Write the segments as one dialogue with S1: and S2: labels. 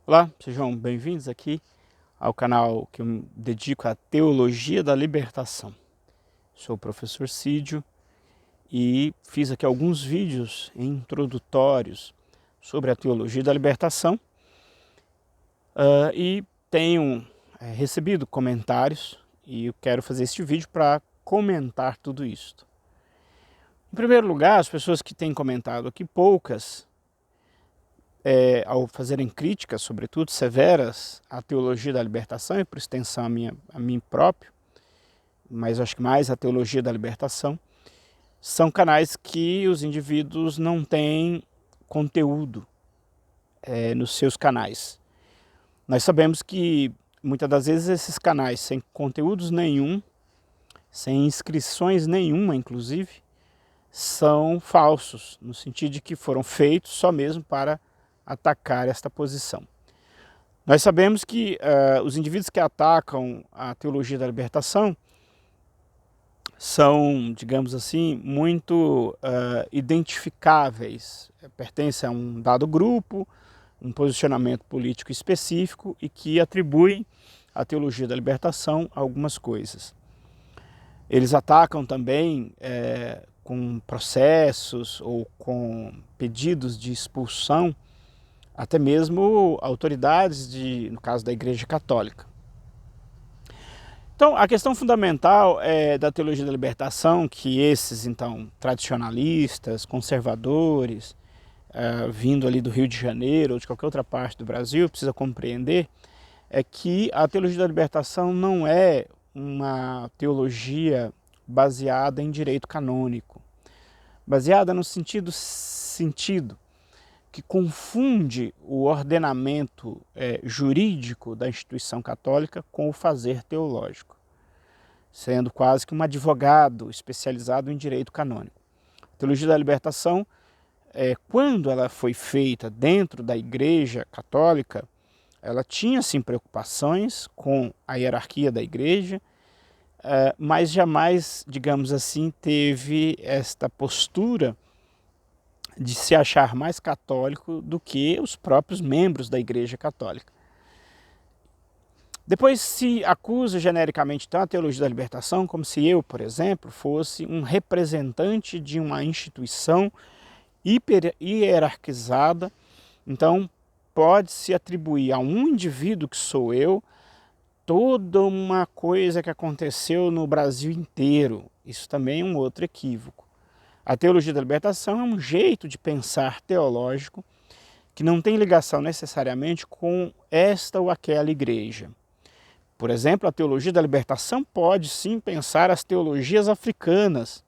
S1: Olá, sejam bem-vindos aqui ao canal que eu me dedico à Teologia da Libertação. Sou o professor Cídio e fiz aqui alguns vídeos introdutórios sobre a Teologia da Libertação e tenho recebido comentários e eu quero fazer este vídeo para comentar tudo isso. Em primeiro lugar, as pessoas que têm comentado aqui, poucas, ao fazerem críticas, sobretudo severas, à teologia da libertação e por extensão a mim próprio, mas acho que mais a teologia da libertação, são canais que os indivíduos não têm conteúdo nos seus canais. Nós sabemos que muitas das vezes esses canais sem conteúdos nenhum, sem inscrições nenhuma inclusive, são falsos, no sentido de que foram feitos só mesmo para atacar esta posição. Nós sabemos que os indivíduos que atacam a teologia da libertação são, digamos assim, muito identificáveis, pertencem a um dado grupo, um posicionamento político específico e que atribuem à teologia da libertação algumas coisas. Eles atacam também com processos ou com pedidos de expulsão até mesmo autoridades, no caso da Igreja Católica. Então, a questão fundamental da teologia da libertação, que esses, então, tradicionalistas, conservadores, vindo ali do Rio de Janeiro ou de qualquer outra parte do Brasil, precisa compreender, é que a teologia da libertação não é uma teologia baseada em direito canônico, baseada no sentido que confunde o ordenamento jurídico da instituição católica com o fazer teológico, sendo quase que um advogado especializado em direito canônico. A teologia da libertação, quando ela foi feita dentro da Igreja Católica, ela tinha sim preocupações com a hierarquia da Igreja, mas jamais, digamos assim, teve esta postura de se achar mais católico do que os próprios membros da Igreja Católica. Depois se acusa genericamente então a teologia da libertação como se eu, por exemplo, fosse um representante de uma instituição hiper hierarquizada. Então pode-se atribuir a um indivíduo que sou eu toda uma coisa que aconteceu no Brasil inteiro. Isso também é um outro equívoco. A teologia da libertação é um jeito de pensar teológico que não tem ligação necessariamente com esta ou aquela igreja. Por exemplo, a teologia da libertação pode sim pensar as teologias africanas,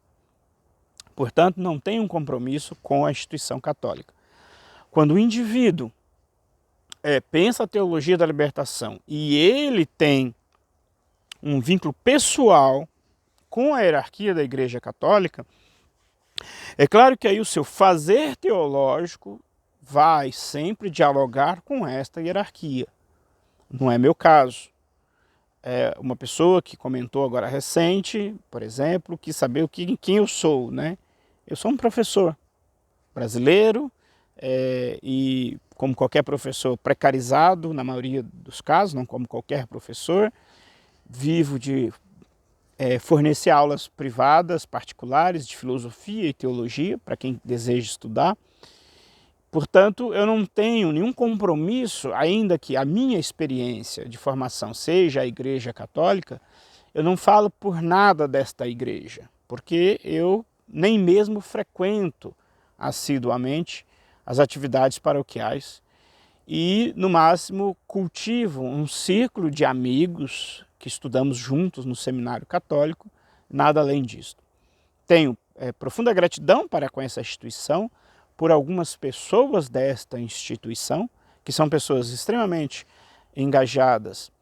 S1: portanto não tem um compromisso com a instituição católica. Quando o indivíduo pensa a teologia da libertação e ele tem um vínculo pessoal com a hierarquia da Igreja Católica, é claro que aí o seu fazer teológico vai sempre dialogar com esta hierarquia. Não é meu caso. Uma pessoa que comentou agora recente, por exemplo, quis saber quem eu sou, né? Eu sou um professor brasileiro e, como qualquer professor, precarizado na maioria dos casos, não como qualquer professor, vivo de fornecer aulas privadas, particulares, de filosofia e teologia, para quem deseja estudar. Portanto, eu não tenho nenhum compromisso, ainda que a minha experiência de formação seja a Igreja Católica, eu não falo por nada desta igreja, porque eu nem mesmo frequento assiduamente as atividades paroquiais e, no máximo, cultivo um círculo de amigos que estudamos juntos no seminário católico, nada além disso. Tenho profunda gratidão para com essa instituição, por algumas pessoas desta instituição, que são pessoas extremamente engajadas,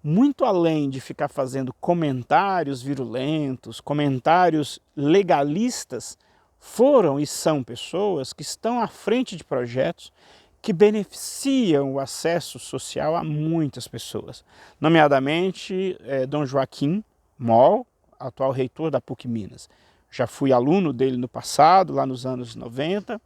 S1: muito além de ficar fazendo comentários virulentos, comentários legalistas, foram e são pessoas que estão à frente de projetos que beneficiam o acesso social a muitas pessoas, nomeadamente Dom Joaquim Moll, atual reitor da PUC Minas. Já fui aluno dele no passado, lá nos anos 90,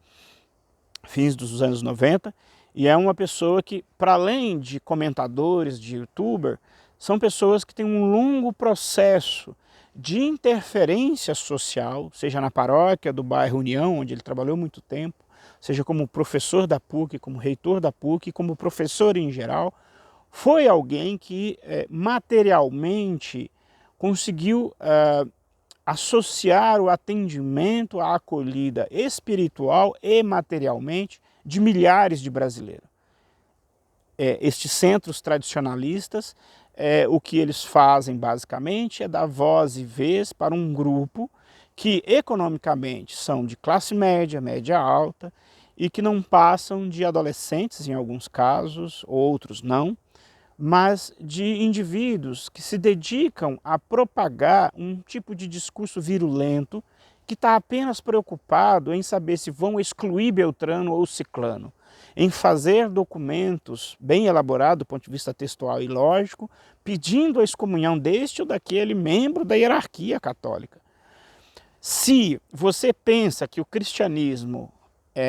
S1: fins dos anos 90, E é uma pessoa que, para além de comentadores, de youtuber, são pessoas que têm um longo processo de interferência social, seja na paróquia do bairro União, onde ele trabalhou muito tempo, seja como professor da PUC, como reitor da PUC, como professor em geral. Foi alguém que materialmente conseguiu associar o atendimento à acolhida espiritual e materialmente de milhares de brasileiros. Estes centros tradicionalistas, o que eles fazem basicamente é dar voz e vez para um grupo que economicamente são de classe média, média alta, e que não passam de adolescentes em alguns casos, outros não, mas de indivíduos que se dedicam a propagar um tipo de discurso virulento que está apenas preocupado em saber se vão excluir Beltrano ou Ciclano, em fazer documentos bem elaborados do ponto de vista textual e lógico, pedindo a excomunhão deste ou daquele membro da hierarquia católica. Se você pensa que o cristianismo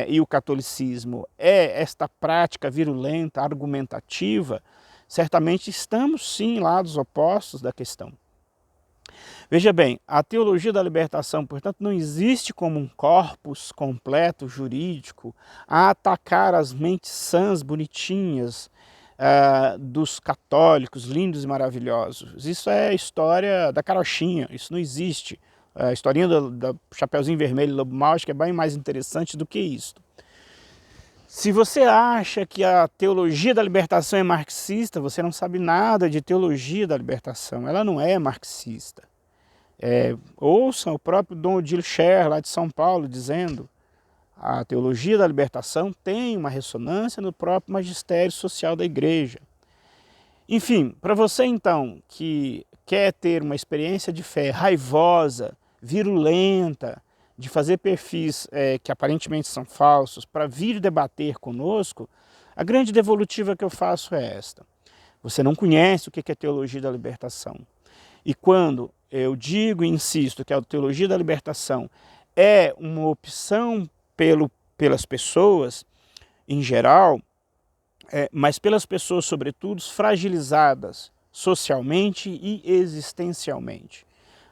S1: e o catolicismo é esta prática virulenta, argumentativa, certamente estamos sim lados opostos da questão. Veja bem, a teologia da libertação, portanto, não existe como um corpus completo jurídico a atacar as mentes sãs, bonitinhas, dos católicos lindos e maravilhosos. Isso é história da carochinha, isso não existe. A historinha do Chapeuzinho Vermelho e Lobo Mau acho que é bem mais interessante do que isso. Se você acha que a teologia da libertação é marxista, você não sabe nada de teologia da libertação. Ela não é marxista. Ouçam o próprio Dom Odilo Scher, lá de São Paulo, dizendo a teologia da libertação tem uma ressonância no próprio magistério social da igreja. Enfim, para você então que quer ter uma experiência de fé raivosa, virulenta, de fazer perfis que aparentemente são falsos, para vir debater conosco, a grande devolutiva que eu faço é esta. Você não conhece o que é teologia da libertação. E quando eu digo e insisto que a teologia da libertação é uma opção pelas pessoas em geral, mas pelas pessoas, sobretudo, fragilizadas socialmente e existencialmente.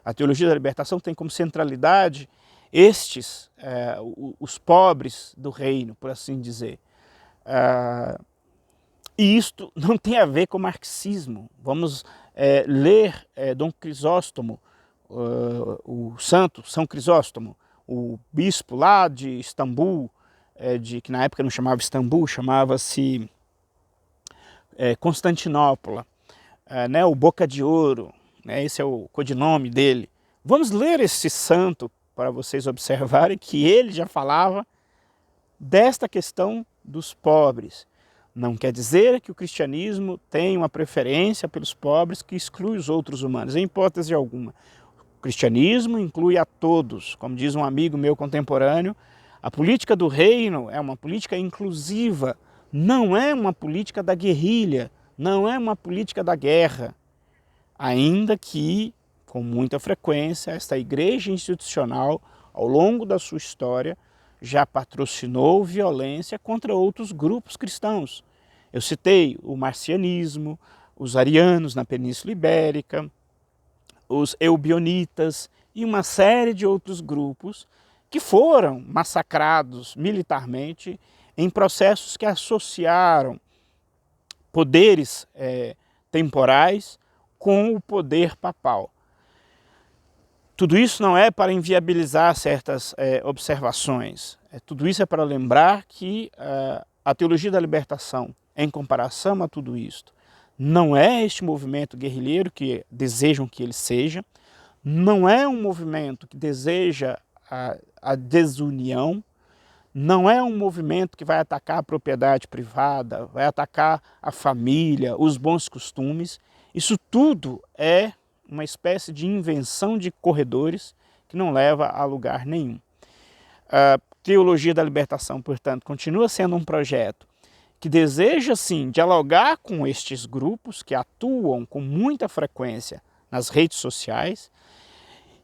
S1: A teologia da libertação tem como centralidade os pobres do reino, por assim dizer. E isto não tem a ver com marxismo. Vamos ler Dom Crisóstomo, o santo São Crisóstomo, o bispo lá de Istambul, que na época não chamava Istambul, chamava-se Constantinopla, o Boca de Ouro, esse é o codinome dele. Vamos ler esse santo para vocês observarem que ele já falava desta questão dos pobres. Não quer dizer que o cristianismo tem uma preferência pelos pobres que exclui os outros humanos, em hipótese alguma. O cristianismo inclui a todos, como diz um amigo meu contemporâneo, a política do reino é uma política inclusiva, não é uma política da guerrilha, não é uma política da guerra. Ainda que, com muita frequência, esta igreja institucional, ao longo da sua história, já patrocinou violência contra outros grupos cristãos. Eu citei o marcianismo, os arianos na Península Ibérica, os eubionitas e uma série de outros grupos que foram massacrados militarmente em processos que associaram poderes temporais com o poder papal. Tudo isso não é para inviabilizar certas observações, tudo isso é para lembrar que a teologia da libertação, em comparação a tudo isto, não é este movimento guerrilheiro que desejam que ele seja, não é um movimento que deseja a desunião, não é um movimento que vai atacar a propriedade privada, vai atacar a família, os bons costumes. Isso tudo é uma espécie de invenção de corredores que não leva a lugar nenhum. A teologia da libertação, portanto, continua sendo um projeto que deseja, sim, dialogar com estes grupos que atuam com muita frequência nas redes sociais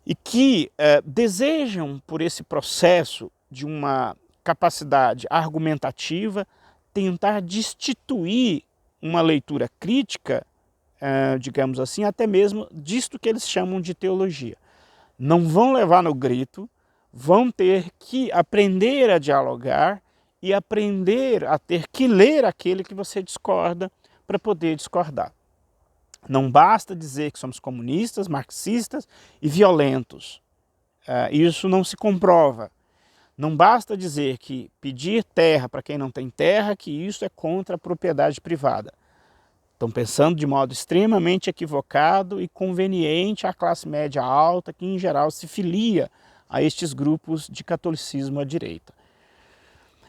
S1: e que desejam, por esse processo de uma capacidade argumentativa, tentar destituir uma leitura crítica, digamos assim, até mesmo disto que eles chamam de teologia. Não vão levar no grito, vão ter que aprender a dialogar e aprender a ter que ler aquele que você discorda para poder discordar. Não basta dizer que somos comunistas, marxistas e violentos. Isso não se comprova. Não basta dizer que pedir terra para quem não tem terra, que isso é contra a propriedade privada. Estão pensando de modo extremamente equivocado e conveniente à classe média alta, que em geral se filia a estes grupos de catolicismo à direita.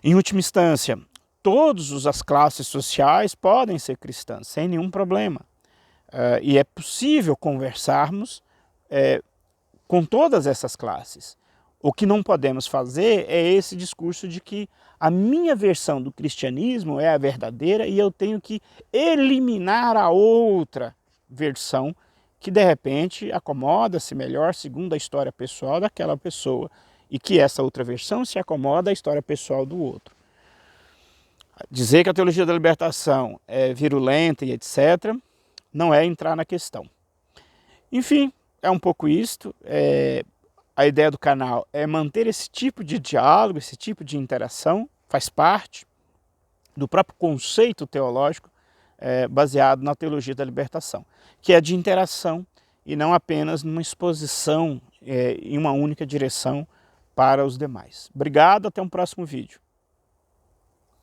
S1: Em última instância, todas as classes sociais podem ser cristãs, sem nenhum problema. E é possível conversarmos com todas essas classes. O que não podemos fazer é esse discurso de que a minha versão do cristianismo é a verdadeira e eu tenho que eliminar a outra versão que de repente acomoda-se melhor segundo a história pessoal daquela pessoa e que essa outra versão se acomoda à história pessoal do outro. Dizer que a teologia da libertação é virulenta e etc. não é entrar na questão. Enfim, é um pouco isto. A ideia do canal é manter esse tipo de diálogo, esse tipo de interação, faz parte do próprio conceito teológico baseado na teologia da libertação, que é de interação e não apenas numa exposição em uma única direção para os demais. Obrigado, até um próximo vídeo.